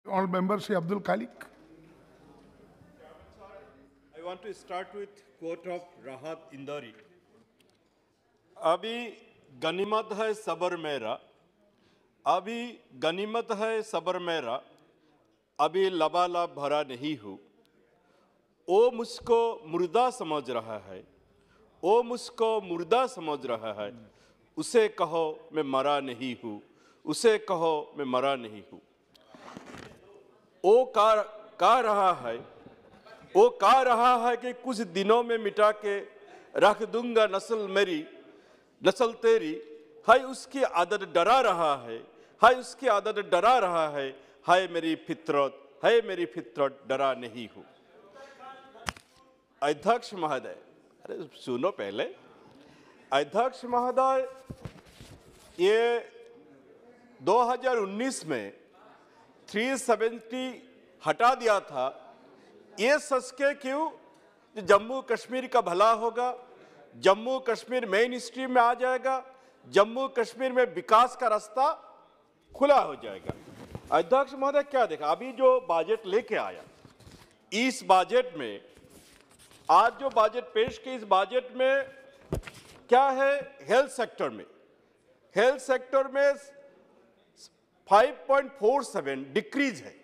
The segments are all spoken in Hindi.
All members, Shri Abdul Khalik. I want to start with quote of Rahat Indari. अभी गनीमत है सबर मेरा, अभी गनीमत है सबर मेरा, अभी लबालब भरा नहीं हूँ। वो मुझको मुर्दा समझ रहा है, वो मुझको मुर्दा समझ रहा है। उसे कहो मैं मरा नहीं हूँ, उसे कहो मैं मरा नहीं हूँ। वो कह रहा है कि कुछ दिनों में मिटा के रख दूंगा नस्ल मेरी, नस्ल तेरी। हाय उसकी आदत डरा रहा है, हाय उसकी आदत डरा रहा है। हाय मेरी फितरत, हाय मेरी फितरत डरा नहीं हूँ। अध्यक्ष महोदय, अरे सुनो पहले। अध्यक्ष महोदय, ये 2019 में 370 हटा दिया था। ये सच के क्यों? जम्मू कश्मीर का भला होगा, जम्मू कश्मीर मेन स्ट्रीम में आ जाएगा, जम्मू कश्मीर में विकास का रास्ता खुला हो जाएगा। अध्यक्ष महोदय, क्या देखा अभी जो बजट लेके आया, इस बजट में आज जो बजट पेश की, इस बजट में क्या है? हेल्थ सेक्टर में 5.47 डिक्रीज है।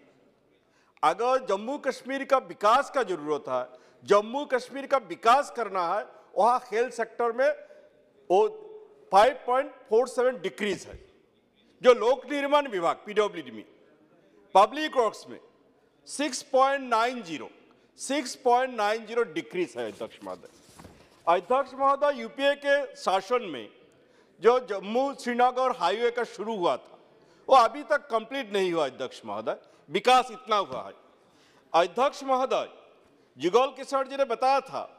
अगर जम्मू कश्मीर का विकास का जरूरत है, जम्मू कश्मीर का विकास करना है, वहाँ हेल्थ सेक्टर में वो 5.47 डिक्रीज है। जो लोक निर्माण विभाग पीडब्ल्यूडी में, पब्लिक वर्क्स में 6.90 डिक्रीज है। अध्यक्ष महोदय, यूपीए के शासन में जो जम्मू श्रीनगर हाईवे का शुरू हुआ था, वो अभी तक कंप्लीट नहीं हुआ। अध्यक्ष महोदय, विकास इतना हुआ है। अध्यक्ष महोदय, जुगल किशोर जी ने बताया था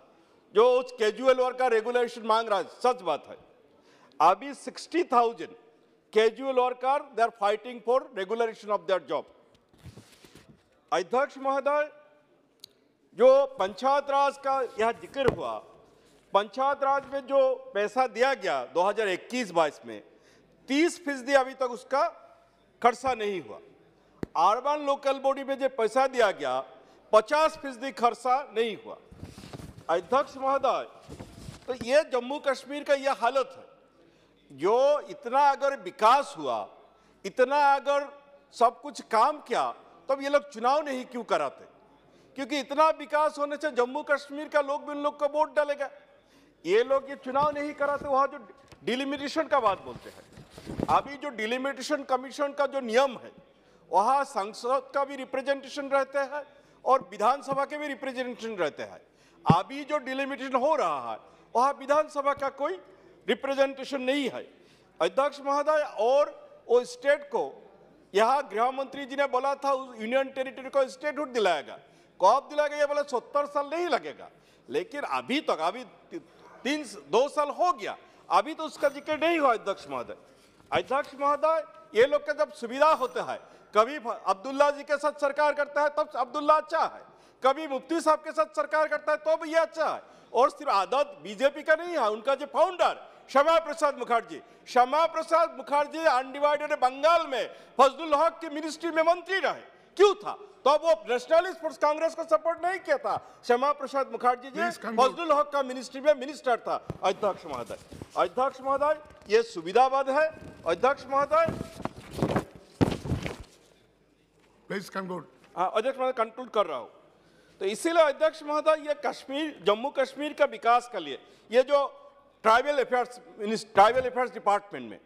जो कैजुअल वर्क का रेगुलेशन मांग रहा है, सच बात है। अभी 60,000 casual worker they are fighting for regulation of their job. अध्यक्ष महोदय, जो पंचायत राज का यह जिक्र हुआ, पंचायत राज में जो पैसा दिया गया 2021-22 में 30% अभी तक उसका खर्चा नहीं हुआ। अर्बन लोकल बॉडी में जो पैसा दिया गया 50% खर्चा नहीं हुआ। अध्यक्ष महोदय, तो ये जम्मू कश्मीर का यह हालत है। जो इतना अगर विकास हुआ, इतना अगर सब कुछ काम किया, तब ये लोग चुनाव नहीं क्यों कराते? क्योंकि इतना विकास होने से जम्मू कश्मीर का लोग भी उन लोग को वोट डालेगा। ये लोग ये चुनाव नहीं कराते, वहां जो डिलिमिटेशन का बात बोलते हैं। अभी जो डिलिमिटेशन कमीशन का जो नियम है, वहां संसद का भी रिप्रेजेंटेशन रहते हैं और विधानसभा के भी रिप्रेजेंटेशन रहते हैं। अभी जो डिलिमिटेशन हो रहा है, वहां विधानसभा का कोई रिप्रेजेंटेशन नहीं है। अध्यक्ष महोदय, और वो स्टेट को, यहाँ गृह मंत्री जी ने बोला था यूनियन टेरिटरी को स्टेटहुड दिलाएगा। कब दिलाएगा? ये बोला 70 साल नहीं लगेगा। लेकिन अभी तक, अभी 2 साल हो गया, अभी तो उसका जिक्र नहीं हुआ। अध्यक्ष महोदय, ये लोग का जब सुविधा होता है, कभी अब्दुल्ला जी के साथ सरकार करता है तब अब्दुल्ला अच्छा है, कभी मुफ्ती साहब के साथ सरकार करता है तो भी ये अच्छा है। और सिर्फ आदत बीजेपी का नहीं है, उनका जो फाउंडर श्यामा प्रसाद मुखर्जी अनडिवाइडेड बंगाल में फजलुल हक की मिनिस्ट्री में मंत्री रहे। क्यों था? तो वो नेशनलिस्ट फोर्स कांग्रेस को सपोर्ट नहीं किया था। श्यामा प्रसाद मुखर्जी जी फजलुल हक का मिनिस्ट्री में मिनिस्टर था। अध्यक्ष महोदय, ये सुविधावाद है। अध्यक्ष महोदय, Please conclude. अध्यक्ष महोदय, कंक्लूड कर रहा हूं। तो इसीलिए अध्यक्ष महोदय, ये जम्मू कश्मीर का विकास के लिए ये जो ट्राइबल अफेयर्स डिपार्टमेंट में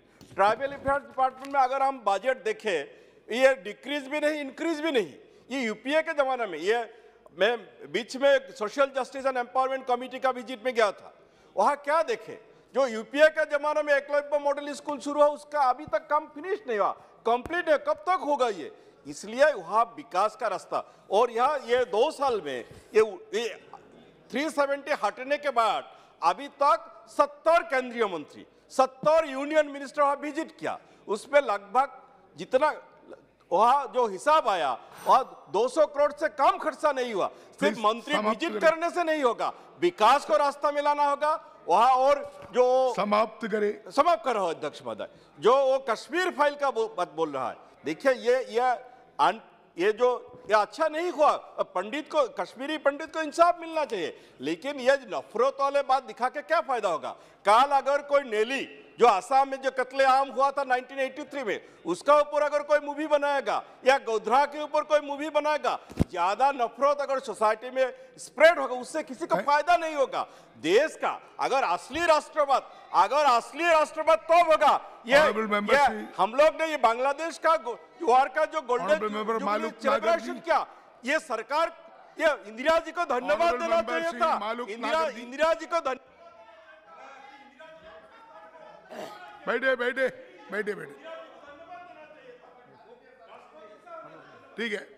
अगर हम बजट देखें, ये डिक्रीज भी नहीं, इंक्रीज भी नहीं। ये यूपीए के जमाने में, ये मैं बीच में social justice and empowerment committee का विजिट में गया था, वहां क्या देखे? जो यूपीए के जमाने में एकलव्य मॉडल स्कूल शुरू हुआ, उसका अभी तक काम फिनिश नहीं हुआ, कंप्लीट है। कब तक होगा ये? इसलिए वहां विकास का रास्ता। और यहाँ ये 2 साल में ये 370 हटने के बाद अभी तक 70 केंद्रीय मंत्री, 70 यूनियन मिनिस्टर वहां विजिट किया। उसमें लगभग जितना वहां जो हिसाब आया, वहां 200 करोड़ से कम खर्चा नहीं हुआ। सिर्फ मंत्री विजिट करने से नहीं होगा, विकास को रास्ता मिलाना होगा वहां। और जो समाप्त कर रहा हूं अध्यक्ष महोदय, जो वो कश्मीर फाइल का बात बोल रहा है, देखिए ये ये अच्छा नहीं हुआ। पंडित को, कश्मीरी पंडित को इंसाफ मिलना चाहिए, लेकिन ये नफरत वाले बात दिखा के क्या फायदा होगा। कल अगर कोई नेली जो असम में जो कत्लेआम हुआ था 1983 में, उसका ऊपर अगर कोई मूवी बनाएगा या गोधरा के ऊपर कोई मूवी बनाएगा, ज्यादा नफरत अगर सोसाइटी में स्प्रेड होगा, उससे किसी को फायदा नहीं होगा। देश का अगर असली राष्ट्रवाद तब होगा। ये हम लोग ने ये बांग्लादेश का वार का जो गोल्डन सेलिब्रेशन किया, ये सरकार, ये इंदिरा जी को धन्यवाद देना चाहिए था। इंदिरा जी को बैठे बैठे बैठे बैठे, ठीक है।